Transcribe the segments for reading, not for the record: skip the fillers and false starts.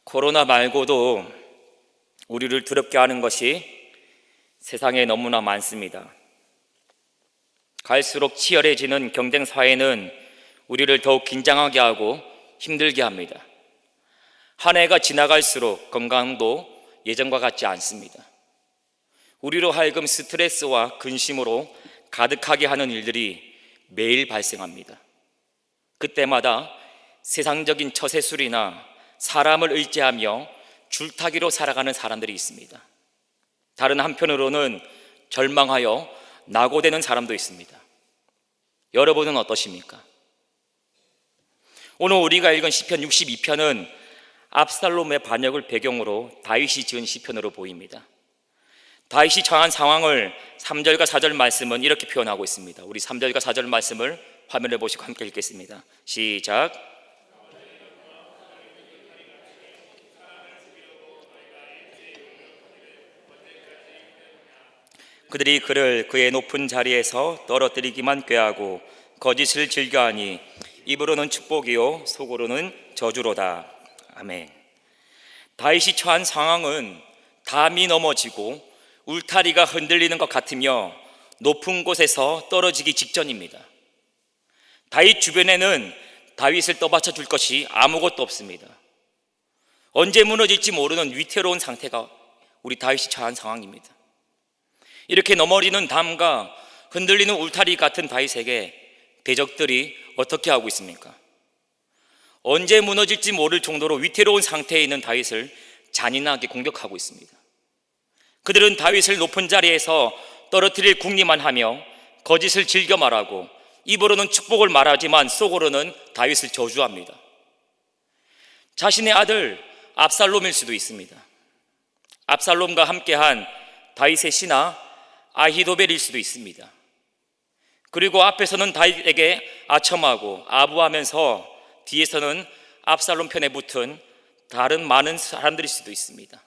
코로나 말고도 우리를 두렵게 하는 것이 세상에 너무나 많습니다. 갈수록 치열해지는 경쟁 사회는 우리를 더욱 긴장하게 하고 힘들게 합니다. 한 해가 지나갈수록 건강도 예전과 같지 않습니다. 우리로 하여금 스트레스와 근심으로 가득하게 하는 일들이 매일 발생합니다. 그때마다 세상적인 처세술이나 사람을 의지하며 줄타기로 살아가는 사람들이 있습니다. 다른 한편으로는 절망하여 낙오되는 사람도 있습니다. 여러분은 어떠십니까? 오늘 우리가 읽은 시편 62편은 압살롬의 반역을 배경으로 다윗이 지은 시편으로 보입니다. 다윗이 처한 상황을 3절과 4절 말씀은 이렇게 표현하고 있습니다. 우리 3절과 4절 말씀을 화면에 보시고 함께 읽겠습니다. 시작. 그들이 그를 그의 높은 자리에서 떨어뜨리기만 꾀하고 거짓을 즐겨하니 입으로는 축복이요 속으로는 저주로다. 아멘. 다윗이 처한 상황은 담이 넘어지고 울타리가 흔들리는 것 같으며 높은 곳에서 떨어지기 직전입니다. 다윗 주변에는 다윗을 떠받쳐 줄 것이 아무것도 없습니다. 언제 무너질지 모르는 위태로운 상태가 우리 다윗이 처한 상황입니다. 이렇게 넘어지는 담과 흔들리는 울타리 같은 다윗에게 대적들이 어떻게 하고 있습니까? 언제 무너질지 모를 정도로 위태로운 상태에 있는 다윗을 잔인하게 공격하고 있습니다. 그들은 다윗을 높은 자리에서 떨어뜨릴 궁리만 하며 거짓을 즐겨 말하고 입으로는 축복을 말하지만 속으로는 다윗을 저주합니다. 자신의 아들 압살롬일 수도 있습니다. 압살롬과 함께한 다윗의 신하 아히도벨일 수도 있습니다. 그리고 앞에서는 다윗에게 아첨하고 아부하면서 뒤에서는 압살롬 편에 붙은 다른 많은 사람들일 수도 있습니다.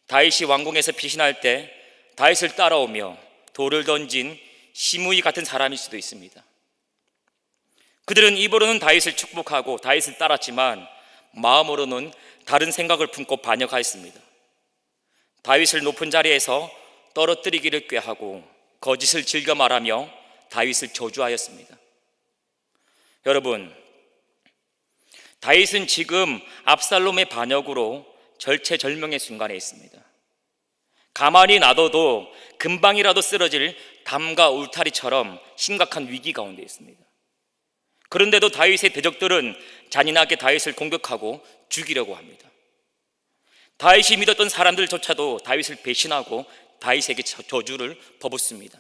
다윗이 왕궁에서 피신할 때 다윗을 따라오며 돌을 던진 시므이 같은 사람일 수도 있습니다. 그들은 입으로는 다윗을 축복하고 다윗을 따랐지만 마음으로는 다른 생각을 품고 반역하였습니다. 다윗을 높은 자리에서 떨어뜨리기를 꾀하고 거짓을 즐겨 말하며 다윗을 저주하였습니다. 여러분, 다윗은 지금 압살롬의 반역으로 절체절명의 순간에 있습니다. 가만히 놔둬도 금방이라도 쓰러질 담과 울타리처럼 심각한 위기 가운데 있습니다. 그런데도 다윗의 대적들은 잔인하게 다윗을 공격하고 죽이려고 합니다. 다윗이 믿었던 사람들조차도 다윗을 배신하고 다윗에게 저주를 퍼붓습니다.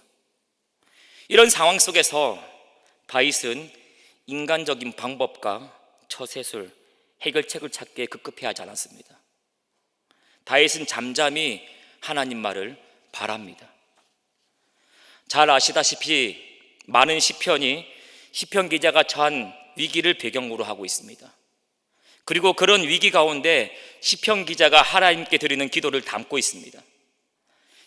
이런 상황 속에서 다윗은 인간적인 방법과 처세술, 해결책을 찾기에 급급해하지 않았습니다. 다윗은 잠잠히 하나님 말을 바랍니다. 잘 아시다시피 많은 시편이 시편 기자가 처한 위기를 배경으로 하고 있습니다. 그리고 그런 위기 가운데 시편 기자가 하나님께 드리는 기도를 담고 있습니다.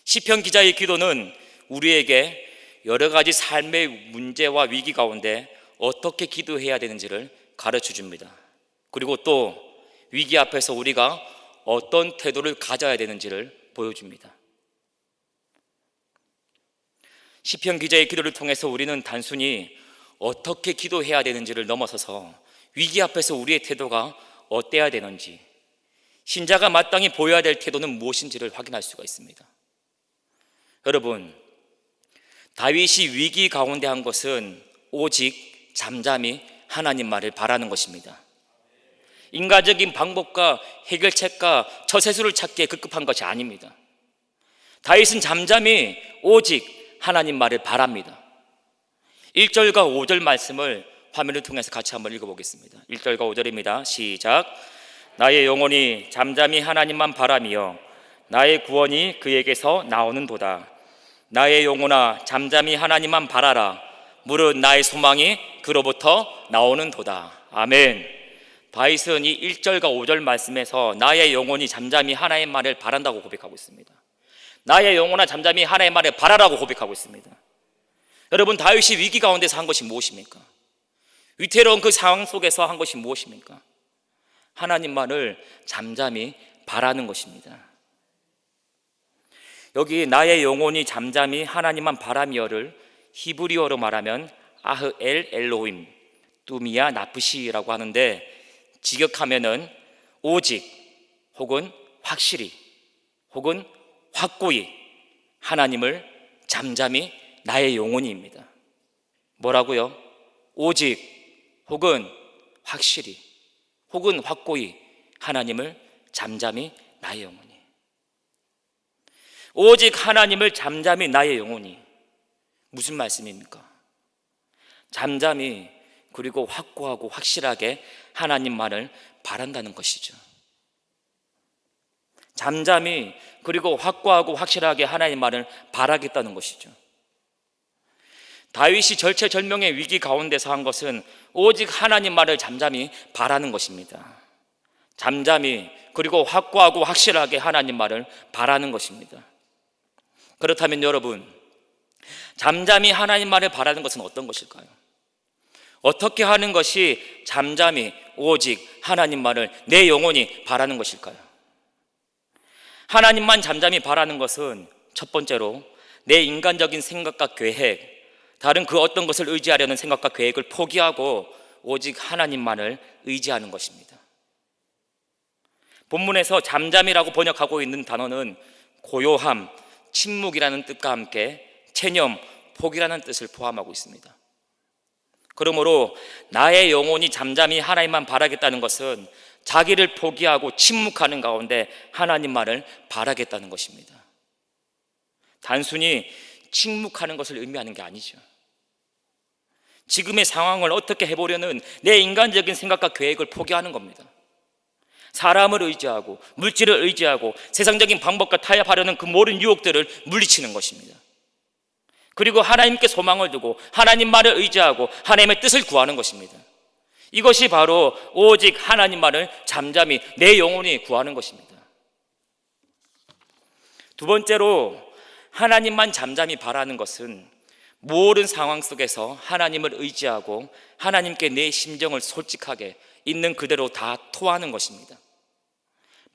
시편 기자의 기도는 우리에게 여러 가지 삶의 문제와 위기 가운데 어떻게 기도해야 되는지를 가르쳐 줍니다. 그리고 또 위기 앞에서 우리가 어떤 태도를 가져야 되는지를 보여줍니다. 시편 기자의 기도를 통해서 우리는 단순히 어떻게 기도해야 되는지를 넘어서서 위기 앞에서 우리의 태도가 어때야 되는지, 신자가 마땅히 보여야 될 태도는 무엇인지를 확인할 수가 있습니다. 여러분, 다윗이 위기 가운데 한 것은 오직 잠잠히 하나님 말을 바라는 것입니다. 인간적인 방법과 해결책과 처세술을 찾기에 급급한 것이 아닙니다. 다윗은 잠잠히 오직 하나님 말을 바랍니다. 1절과 5절 말씀을 화면을 통해서 같이 한번 읽어보겠습니다. 1절과 5절입니다. 시작. 나의 영혼이 잠잠히 하나님만 바라며 나의 구원이 그에게서 나오는 도다. 나의 영혼아 잠잠히 하나님만 바라라. 무릇 나의 소망이 그로부터 나오는 도다. 아멘. 다윗은 이 1절과 5절 말씀에서 나의 영혼이 잠잠히 하나님의 말을 바란다고 고백하고 있습니다. 나의 영혼아 잠잠히 하나님의 말을 바라라고 고백하고 있습니다. 여러분, 다윗이 위기 가운데서 한 것이 무엇입니까? 위태로운 그 상황 속에서 한 것이 무엇입니까? 하나님만을 잠잠히 바라는 것입니다. 여기 나의 영혼이 잠잠히 하나님만 바라며를 히브리어로 말하면 아흐 엘 엘로임 뚜미야 나프시라고 하는데, 직역하면은 오직 혹은 확실히 혹은 확고히 하나님을 잠잠히 나의 영혼이입니다. 뭐라고요? 오직 혹은 확실히 혹은 확고히 하나님을 잠잠히 나의 영혼이. 오직 하나님을 잠잠히 나의 영혼이 무슨 말씀입니까? 잠잠히 그리고 확고하고 확실하게 하나님만을 바란다는 것이죠. 잠잠히 그리고 확고하고 확실하게 하나님만을 바라겠다는 것이죠. 다윗이 절체절명의 위기 가운데서 한 것은 오직 하나님만을 잠잠히 바라는 것입니다. 잠잠히 그리고 확고하고 확실하게 하나님만을 바라는 것입니다. 그렇다면 여러분, 잠잠히 하나님만을 바라는 것은 어떤 것일까요? 어떻게 하는 것이 잠잠히 오직 하나님만을 내 영혼이 바라는 것일까요? 하나님만 잠잠히 바라는 것은 첫 번째로 내 인간적인 생각과 계획, 다른 그 어떤 것을 의지하려는 생각과 계획을 포기하고 오직 하나님만을 의지하는 것입니다. 본문에서 잠잠이라고 번역하고 있는 단어는 고요함, 침묵이라는 뜻과 함께 체념, 포기라는 뜻을 포함하고 있습니다. 그러므로 나의 영혼이 잠잠히 하나님만 바라겠다는 것은 자기를 포기하고 침묵하는 가운데 하나님만을 바라겠다는 것입니다. 단순히 침묵하는 것을 의미하는 게 아니죠. 지금의 상황을 어떻게 해보려는 내 인간적인 생각과 계획을 포기하는 겁니다. 사람을 의지하고 물질을 의지하고 세상적인 방법과 타협하려는 그 모든 유혹들을 물리치는 것입니다. 그리고 하나님께 소망을 두고 하나님만을 의지하고 하나님의 뜻을 구하는 것입니다. 이것이 바로 오직 하나님만을 잠잠히 내 영혼이 구하는 것입니다. 두 번째로 하나님만 잠잠히 바라는 것은 모든 상황 속에서 하나님을 의지하고 하나님께 내 심정을 솔직하게 있는 그대로 다 토하는 것입니다.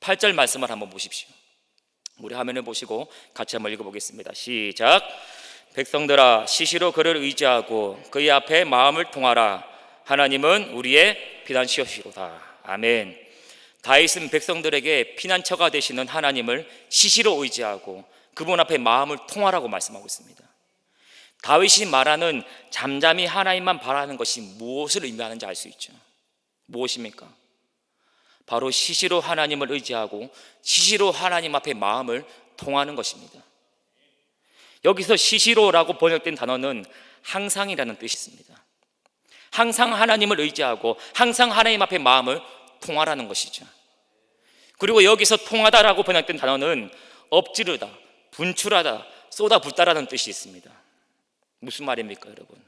8절 말씀을 한번 보십시오. 우리 화면을 보시고 같이 한번 읽어보겠습니다. 시작. 백성들아, 시시로 그를 의지하고 그의 앞에 마음을 통하라. 하나님은 우리의 피난처시로다. 아멘. 다윗은 백성들에게 피난처가 되시는 하나님을 시시로 의지하고 그분 앞에 마음을 통하라고 말씀하고 있습니다. 다윗이 말하는 잠잠히 하나님만 바라는 것이 무엇을 의미하는지 알 수 있죠. 무엇입니까? 바로 시시로 하나님을 의지하고 시시로 하나님 앞에 마음을 통하는 것입니다. 여기서 시시로라고 번역된 단어는 항상이라는 뜻이 있습니다. 항상 하나님을 의지하고 항상 하나님 앞에 마음을 통하라는 것이죠. 그리고 여기서 통하다라고 번역된 단어는 엎지르다, 분출하다, 쏟아붓다라는 뜻이 있습니다. 무슨 말입니까, 여러분?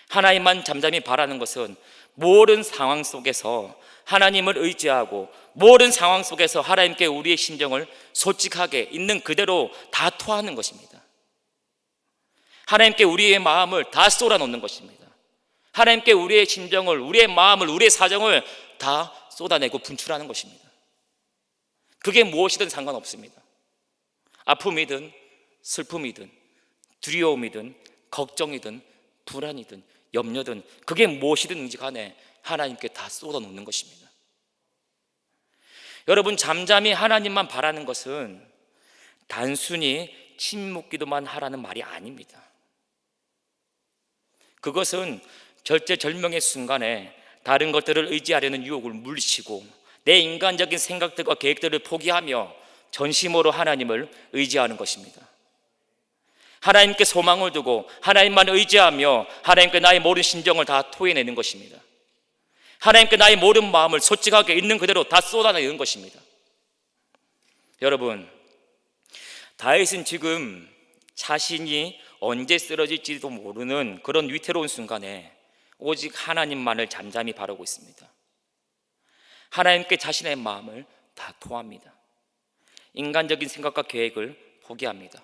하나님만 잠잠히 바라는 것은 모든 상황 속에서 하나님을 의지하고 모든 상황 속에서 하나님께 우리의 심정을 솔직하게 있는 그대로 다 토하는 것입니다. 하나님께 우리의 마음을 다 쏟아놓는 것입니다. 하나님께 우리의 심정을, 우리의 마음을, 우리의 사정을 다 쏟아내고 분출하는 것입니다. 그게 무엇이든 상관없습니다. 아픔이든 슬픔이든 두려움이든 걱정이든 불안이든 염려든 그게 무엇이든지 간에 하나님께 다 쏟아놓는 것입니다. 여러분, 잠잠히 하나님만 바라는 것은 단순히 침묵기도만 하라는 말이 아닙니다. 그것은 절제절명의 순간에 다른 것들을 의지하려는 유혹을 물리치고 내 인간적인 생각들과 계획들을 포기하며 전심으로 하나님을 의지하는 것입니다. 하나님께 소망을 두고 하나님만 의지하며 하나님께 나의 모든 심정을 다 토해내는 것입니다. 하나님께 나의 모든 마음을 솔직하게 있는 그대로 다 쏟아내는 것입니다. 여러분, 다윗은 지금 자신이 언제 쓰러질지도 모르는 그런 위태로운 순간에 오직 하나님만을 잠잠히 바라고 있습니다. 하나님께 자신의 마음을 다 토합니다. 인간적인 생각과 계획을 포기합니다.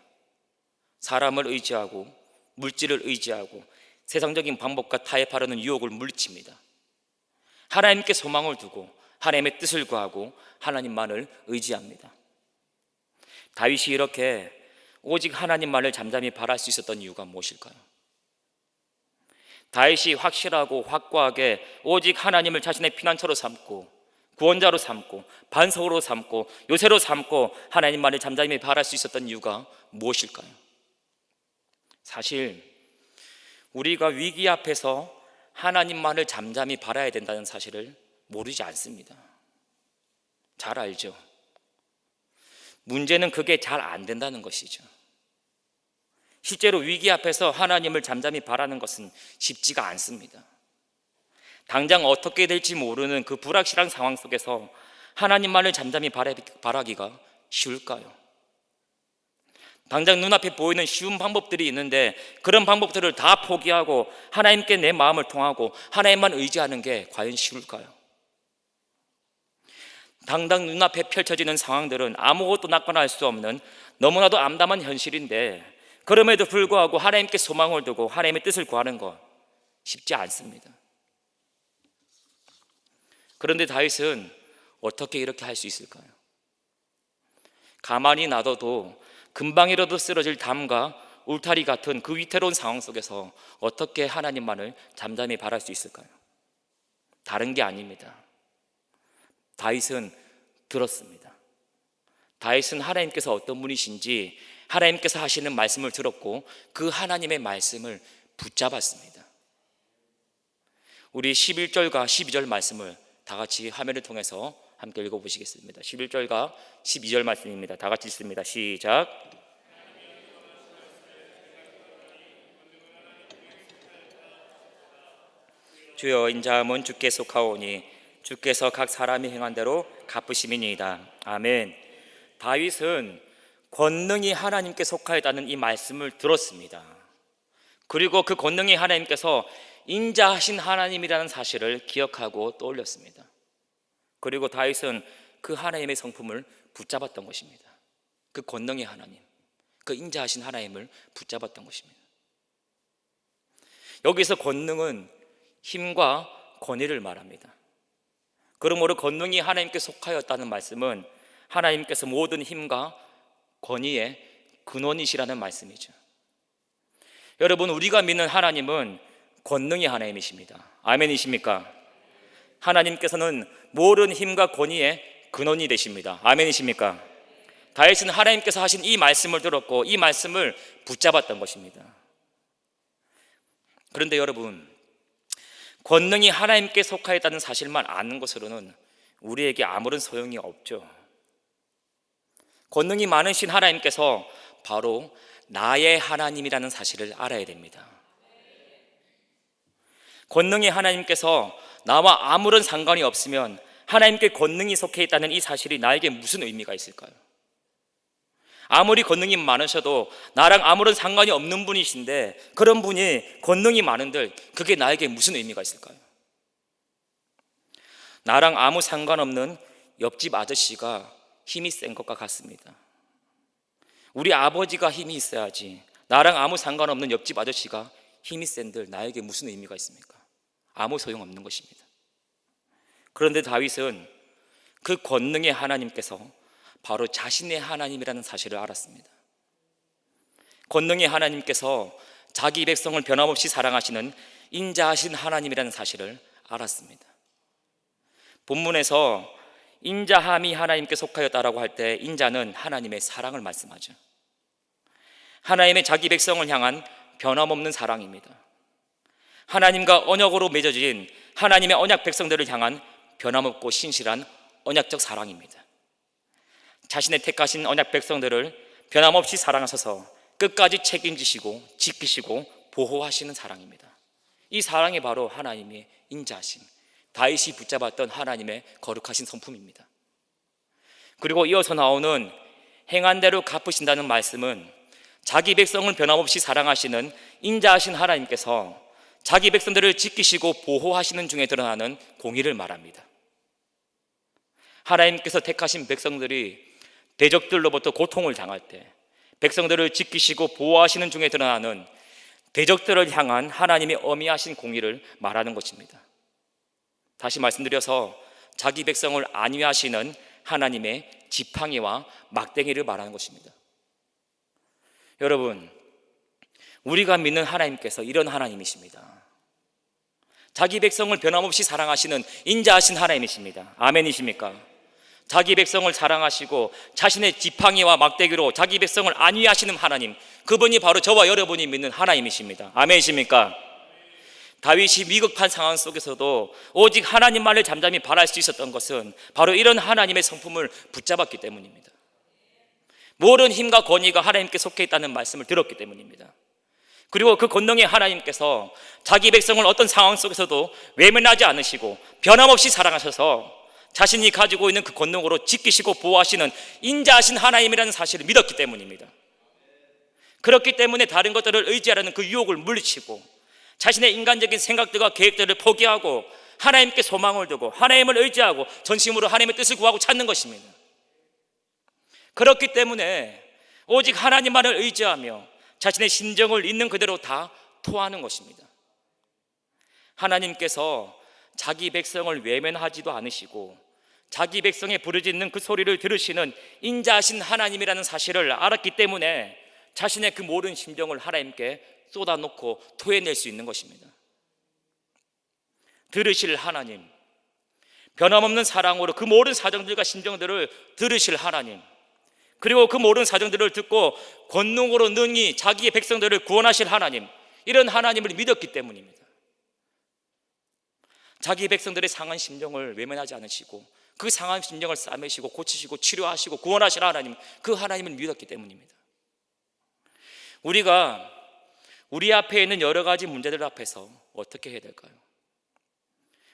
사람을 의지하고 물질을 의지하고 세상적인 방법과 타협하려는 유혹을 물리칩니다. 하나님께 소망을 두고 하나님의 뜻을 구하고 하나님만을 의지합니다. 다윗이 이렇게 오직 하나님만을 잠잠히 바랄 수 있었던 이유가 무엇일까요? 다윗이 확실하고 확고하게 오직 하나님을 자신의 피난처로 삼고 구원자로 삼고 반석으로 삼고 요새로 삼고 하나님만을 잠잠히 바랄 수 있었던 이유가 무엇일까요? 사실 우리가 위기 앞에서 하나님만을 잠잠히 바라야 된다는 사실을 모르지 않습니다. 잘 알죠. 문제는 그게 잘 안 된다는 것이죠. 실제로 위기 앞에서 하나님을 잠잠히 바라는 것은 쉽지가 않습니다. 당장 어떻게 될지 모르는 그 불확실한 상황 속에서 하나님만을 잠잠히 바라기가 쉬울까요? 당장 눈앞에 보이는 쉬운 방법들이 있는데 그런 방법들을 다 포기하고 하나님께 내 마음을 통하고 하나님만 의지하는 게 과연 쉬울까요? 당장 눈앞에 펼쳐지는 상황들은 아무것도 낙관할 수 없는 너무나도 암담한 현실인데 그럼에도 불구하고 하나님께 소망을 두고 하나님의 뜻을 구하는 것 쉽지 않습니다. 그런데 다윗은 어떻게 이렇게 할 수 있을까요? 가만히 놔둬도 금방이라도 쓰러질 담과 울타리 같은 그 위태로운 상황 속에서 어떻게 하나님만을 잠잠히 바랄 수 있을까요? 다른 게 아닙니다. 다윗은 들었습니다. 다윗은 하나님께서 어떤 분이신지 하나님께서 하시는 말씀을 들었고 그 하나님의 말씀을 붙잡았습니다. 우리 11절과 12절 말씀을 다 같이 화면을 통해서 함께 읽어보시겠습니다. 11절과 12절 말씀입니다. 다 같이 읽습니다. 시작. 주여 인자함은 주께 속하오니 주께서 각 사람이 행한 대로 갚으심이니이다. 아멘. 다윗은 권능이 하나님께 속하였다는 이 말씀을 들었습니다. 그리고 그 권능이 하나님께서 인자하신 하나님이라는 사실을 기억하고 떠올렸습니다. 그리고 다윗은 그 하나님의 성품을 붙잡았던 것입니다. 그 권능의 하나님, 그 인자하신 하나님을 붙잡았던 것입니다. 여기서 권능은 힘과 권위를 말합니다. 그러므로 권능이 하나님께 속하였다는 말씀은 하나님께서 모든 힘과 권위의 근원이시라는 말씀이죠. 여러분, 우리가 믿는 하나님은 권능의 하나님이십니다. 아멘이십니까? 하나님께서는 모든 힘과 권위의 근원이 되십니다. 아멘이십니까? 다윗은 하나님께서 하신 이 말씀을 들었고 이 말씀을 붙잡았던 것입니다. 그런데 여러분, 권능이 하나님께 속하였다는 사실만 아는 것으로는 우리에게 아무런 소용이 없죠. 권능이 많으신 하나님께서 바로 나의 하나님이라는 사실을 알아야 됩니다. 권능의 하나님께서 나와 아무런 상관이 없으면 하나님께 권능이 속해 있다는 이 사실이 나에게 무슨 의미가 있을까요? 아무리 권능이 많으셔도 나랑 아무런 상관이 없는 분이신데 그런 분이 권능이 많은들 그게 나에게 무슨 의미가 있을까요? 나랑 아무 상관없는 옆집 아저씨가 힘이 센 것과 같습니다. 우리 아버지가 힘이 있어야지 나랑 아무 상관없는 옆집 아저씨가 힘이 센들 나에게 무슨 의미가 있습니까? 아무 소용없는 것입니다. 그런데 다윗은 그 권능의 하나님께서 바로 자신의 하나님이라는 사실을 알았습니다. 권능의 하나님께서 자기 백성을 변함없이 사랑하시는 인자하신 하나님이라는 사실을 알았습니다. 본문에서 인자함이 하나님께 속하였다라고 할 때 인자는 하나님의 사랑을 말씀하죠. 하나님의 자기 백성을 향한 변함없는 사랑입니다. 하나님과 언약으로 맺어진 하나님의 언약 백성들을 향한 변함없고 신실한 언약적 사랑입니다. 자신의 택하신 언약 백성들을 변함없이 사랑하셔서 끝까지 책임지시고 지키시고 보호하시는 사랑입니다. 이 사랑이 바로 하나님의 인자하심, 다윗이 붙잡았던 하나님의 거룩하신 성품입니다. 그리고 이어서 나오는 행한 대로 갚으신다는 말씀은 자기 백성을 변함없이 사랑하시는 인자하신 하나님께서 자기 백성들을 지키시고 보호하시는 중에 드러나는 공의를 말합니다. 하나님께서 택하신 백성들이 대적들로부터 고통을 당할 때 백성들을 지키시고 보호하시는 중에 드러나는 대적들을 향한 하나님의 어미하신 공의를 말하는 것입니다. 다시 말씀드려서 자기 백성을 안위하시는 하나님의 지팡이와 막대기를 말하는 것입니다. 여러분, 우리가 믿는 하나님께서 이런 하나님이십니다. 자기 백성을 변함없이 사랑하시는 인자하신 하나님이십니다. 아멘이십니까? 자기 백성을 사랑하시고 자신의 지팡이와 막대기로 자기 백성을 안위하시는 하나님, 그분이 바로 저와 여러분이 믿는 하나님이십니다. 아멘이십니까? 다윗이 위급한 상황 속에서도 오직 하나님만을 잠잠히 바랄 수 있었던 것은 바로 이런 하나님의 성품을 붙잡았기 때문입니다. 모든 힘과 권위가 하나님께 속해 있다는 말씀을 들었기 때문입니다. 그리고 그 권능의 하나님께서 자기 백성을 어떤 상황 속에서도 외면하지 않으시고 변함없이 사랑하셔서 자신이 가지고 있는 그 권능으로 지키시고 보호하시는 인자하신 하나님이라는 사실을 믿었기 때문입니다. 그렇기 때문에 다른 것들을 의지하려는 그 유혹을 물리치고 자신의 인간적인 생각들과 계획들을 포기하고 하나님께 소망을 두고 하나님을 의지하고 전심으로 하나님의 뜻을 구하고 찾는 것입니다. 그렇기 때문에 오직 하나님만을 의지하며 자신의 심정을 있는 그대로 다 토하는 것입니다. 하나님께서 자기 백성을 외면하지도 않으시고 자기 백성의 부르짖는 그 소리를 들으시는 인자하신 하나님이라는 사실을 알았기 때문에 자신의 그 모든 심정을 하나님께 쏟아놓고 토해낼 수 있는 것입니다. 들으실 하나님, 변함없는 사랑으로 그 모든 사정들과 심정들을 들으실 하나님, 그리고 그 모든 사정들을 듣고 권능으로 능히 자기의 백성들을 구원하실 하나님, 이런 하나님을 믿었기 때문입니다. 자기 백성들의 상한 심정을 외면하지 않으시고 그 상한 심정을 싸매시고 고치시고 치료하시고 구원하실 하나님, 그 하나님을 믿었기 때문입니다. 우리가 우리 앞에 있는 여러 가지 문제들 앞에서 어떻게 해야 될까요?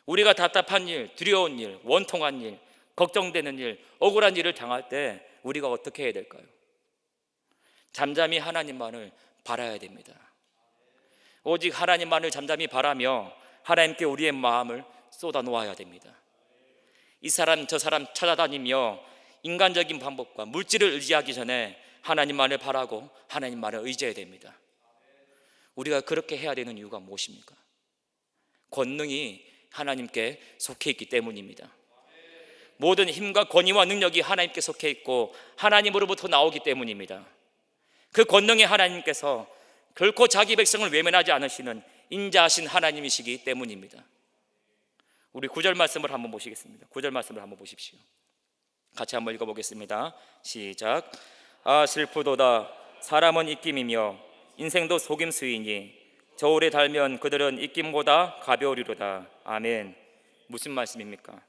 우리가 답답한 일, 두려운 일, 원통한 일, 걱정되는 일, 억울한 일을 당할 때 우리가 어떻게 해야 될까요? 잠잠히 하나님만을 바라야 됩니다. 오직 하나님만을 잠잠히 바라며 하나님께 우리의 마음을 쏟아 놓아야 됩니다. 이 사람 저 사람 찾아다니며 인간적인 방법과 물질을 의지하기 전에 하나님만을 바라고 하나님만을 의지해야 됩니다. 우리가 그렇게 해야 되는 이유가 무엇입니까? 권능이 하나님께 속해 있기 때문입니다. 모든 힘과 권위와 능력이 하나님께 속해 있고 하나님으로부터 나오기 때문입니다. 그 권능의 하나님께서 결코 자기 백성을 외면하지 않으시는 인자하신 하나님이시기 때문입니다. 우리 9절 말씀을 한번 보시겠습니다. 9절 말씀을 한번 보십시오. 같이 한번 읽어보겠습니다. 시작. 아 슬프도다. 사람은 입김이며 인생도 속임수이니 저울에 달면 그들은 입김보다 가벼우리로다. 아멘. 무슨 말씀입니까?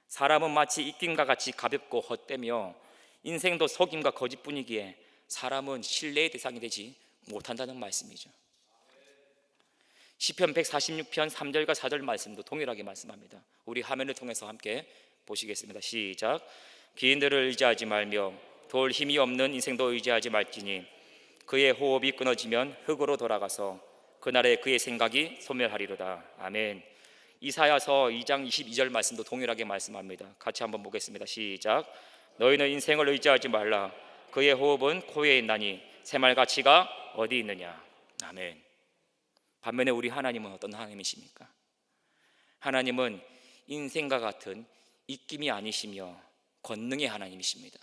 사람은 마치 입김과 같이 가볍고 헛되며 인생도 속임과 거짓뿐이기에 사람은 신뢰의 대상이 되지 못한다는 말씀이죠. 시편 146편 3절과 4절 말씀도 동일하게 말씀합니다. 우리 화면을 통해서 함께 보시겠습니다. 시작. 기인들을 의지하지 말며 도울 힘이 없는 인생도 의지하지 말지니 그의 호흡이 끊어지면 흙으로 돌아가서 그날에 그의 생각이 소멸하리로다. 아멘. 이사야서 2장 22절 말씀도 동일하게 말씀합니다. 같이 한번 보겠습니다. 시작. 너희는 인생을 의지하지 말라. 그의 호흡은 코에 있나니 새말가치가 어디 있느냐. 아멘. 반면에 우리 하나님은 어떤 하나님이십니까? 하나님은 인생과 같은 입김이 아니시며 권능의 하나님이십니다.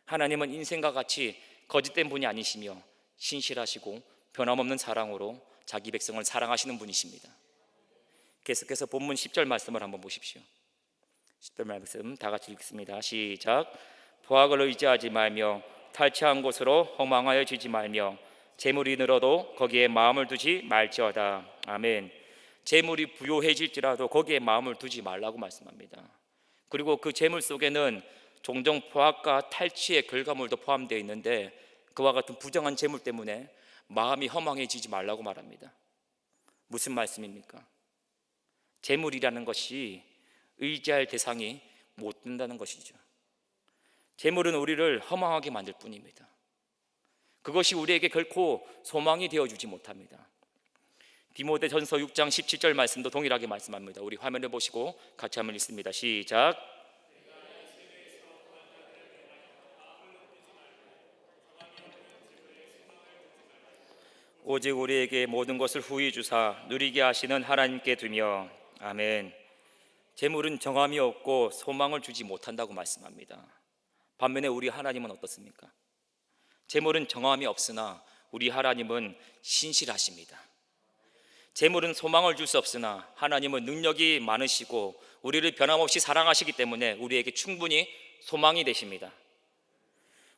하나님은 인생과 같이 거짓된 분이 아니시며 신실하시고 변함없는 사랑으로 자기 백성을 사랑하시는 분이십니다. 계속해서 본문 10절 말씀을 한번 보십시오. 10절 말씀 다 같이 읽습니다. 시작. 보악을 의지하지 말며 탈취한 곳으로 허망하여 지지 말며 재물이 늘어도 거기에 마음을 두지 말지어다. 아멘. 재물이 부요해질지라도 거기에 마음을 두지 말라고 말씀합니다. 그리고 그 재물 속에는 종종 포악과 탈취의 결과물도 포함되어 있는데 그와 같은 부정한 재물 때문에 마음이 허망해지지 말라고 말합니다. 무슨 말씀입니까? 재물이라는 것이 의지할 대상이 못 된다는 것이죠. 재물은 우리를 허망하게 만들 뿐입니다. 그것이 우리에게 결코 소망이 되어주지 못합니다. 디모데전서 6장 17절 말씀도 동일하게 말씀합니다. 우리 화면을 보시고 같이 한번 읽습니다. 시작. 오직 우리에게 모든 것을 후히 주사 누리게 하시는 하나님께 두며. 아멘. 재물은 정함이 없고 소망을 주지 못한다고 말씀합니다. 반면에 우리 하나님은 어떻습니까? 재물은 정함이 없으나 우리 하나님은 신실하십니다. 재물은 소망을 줄 수 없으나 하나님은 능력이 많으시고 우리를 변함없이 사랑하시기 때문에 우리에게 충분히 소망이 되십니다.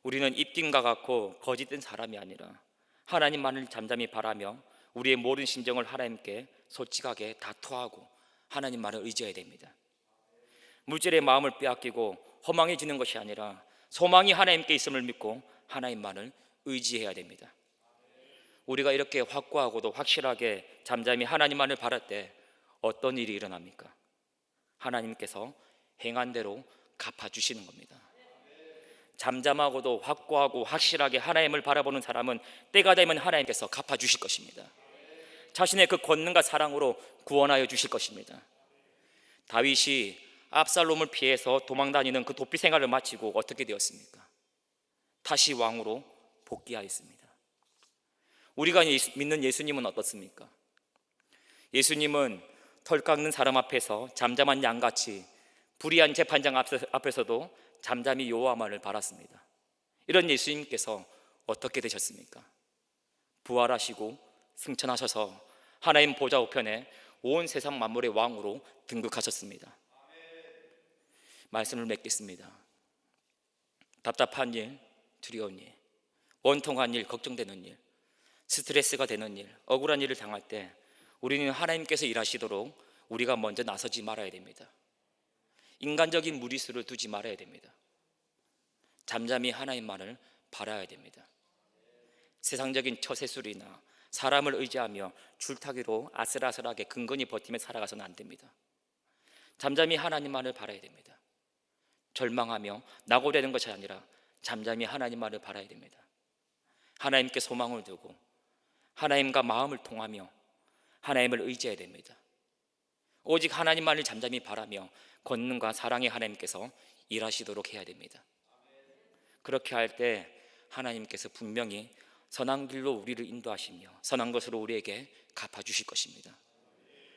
우리는 입김과 같고 거짓된 사람이 아니라 하나님만을 잠잠히 바라며 우리의 모든 심정을 하나님께 솔직하게 다 토하고 하나님만을 의지해야 됩니다. 물질의 마음을 빼앗기고 허망해지는 것이 아니라 소망이 하나님께 있음을 믿고 하나님만을 의지해야 됩니다. 우리가 이렇게 확고하고도 확실하게 잠잠히 하나님만을 바랄 때 어떤 일이 일어납니까? 하나님께서 행한 대로 갚아주시는 겁니다. 잠잠하고도 확고하고 확실하게 하나님을 바라보는 사람은 때가 되면 하나님께서 갚아주실 것입니다. 자신의 그 권능과 사랑으로 구원하여 주실 것입니다. 다윗이 압살롬을 피해서 도망다니는 그 도피 생활을 마치고 어떻게 되었습니까? 다시 왕으로 복귀하였습니다. 우리가 믿는 예수님은 어떻습니까? 예수님은 털 깎는 사람 앞에서 잠잠한 양같이 불의한 재판장 앞에서도 잠잠히 여호와만을 바랐습니다. 이런 예수님께서 어떻게 되셨습니까? 부활하시고 승천하셔서 하나님 보좌 우편에 온 세상 만물의 왕으로 등극하셨습니다. 말씀을 맺겠습니다. 답답한 일, 두려운 일, 원통한 일, 걱정되는 일, 스트레스가 되는 일, 억울한 일을 당할 때 우리는 하나님께서 일하시도록 우리가 먼저 나서지 말아야 됩니다. 인간적인 무리수를 두지 말아야 됩니다. 잠잠히 하나님만을 바라야 됩니다. 세상적인 처세술이나 사람을 의지하며 줄타기로 아슬아슬하게 근근히 버티며 살아가서는 안 됩니다. 잠잠히 하나님만을 바라야 됩니다. 절망하며 낙오되는 것이 아니라 잠잠히 하나님만을 바라야 됩니다. 하나님께 소망을 두고 하나님과 마음을 통하며 하나님을 의지해야 됩니다. 오직 하나님만을 잠잠히 바라며 권능과 사랑의 하나님께서 일하시도록 해야 됩니다. 그렇게 할 때 하나님께서 분명히 선한 길로 우리를 인도하시며 선한 것으로 우리에게 갚아주실 것입니다.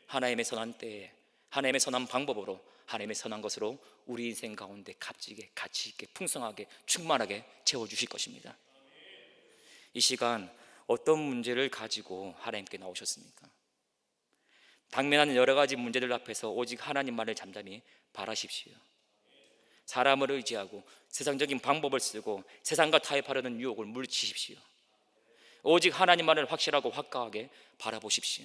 하나님의 선한 때에 하나님의 선한 방법으로 하나님의 선한 것으로 우리 인생 가운데 값지게 가치 있게 풍성하게 충만하게 채워주실 것입니다. 이 시간 어떤 문제를 가지고 하나님께 나오셨습니까? 당면한 여러 가지 문제들 앞에서 오직 하나님만을 잠잠히 바라십시오. 사람을 의지하고 세상적인 방법을 쓰고 세상과 타협하려는 유혹을 물리치십시오. 오직 하나님만을 확실하고 확고하게 바라보십시오.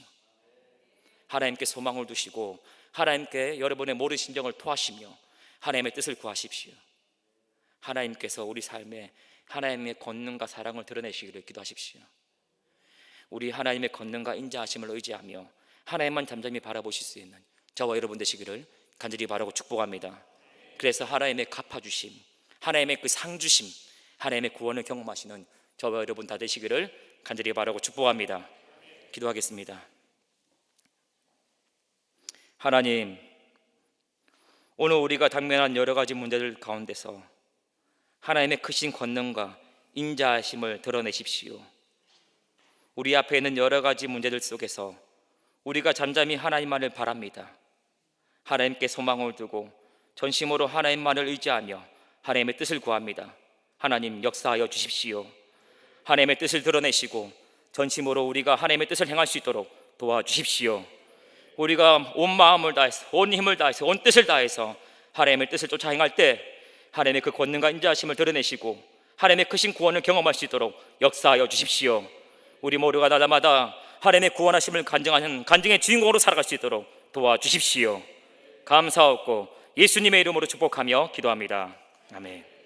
하나님께 소망을 두시고 하나님께 여러분의 모든 심정을 토하시며 하나님의 뜻을 구하십시오. 하나님께서 우리 삶에 하나님의 권능과 사랑을 드러내시기를 기도하십시오. 우리 하나님의 권능과 인자하심을 의지하며 하나님만 잠잠히 바라보실 수 있는 저와 여러분 되시기를 간절히 바라고 축복합니다. 그래서 하나님의 갚아주심, 하나님의 그 상주심, 하나님의 구원을 경험하시는 저와 여러분 다 되시기를 간절히 바라고 축복합니다. 기도하겠습니다. 하나님, 오늘 우리가 당면한 여러 가지 문제들 가운데서 하나님의 크신 권능과 인자하심을 드러내십시오. 우리 앞에 있는 여러 가지 문제들 속에서 우리가 잠잠히 하나님만을 바랍니다. 하나님께 소망을 두고 전심으로 하나님만을 의지하며 하나님의 뜻을 구합니다. 하나님 역사하여 주십시오. 하나님의 뜻을 드러내시고 전심으로 우리가 하나님의 뜻을 행할 수 있도록 도와주십시오. 우리가 온 마음을 다해서 온 힘을 다해서 온 뜻을 다해서 하나님의 뜻을 쫓아 행할 때 하나님의 그 권능과 인자하심을 드러내시고 하나님의 크신 구원을 경험할 수 있도록 역사하여 주십시오. 우리 모두가 날마다 하나님의 구원하심을 간증하는 간증의 주인공으로 살아갈 수 있도록 도와주십시오. 감사하고 예수님의 이름으로 축복하며 기도합니다. 아멘.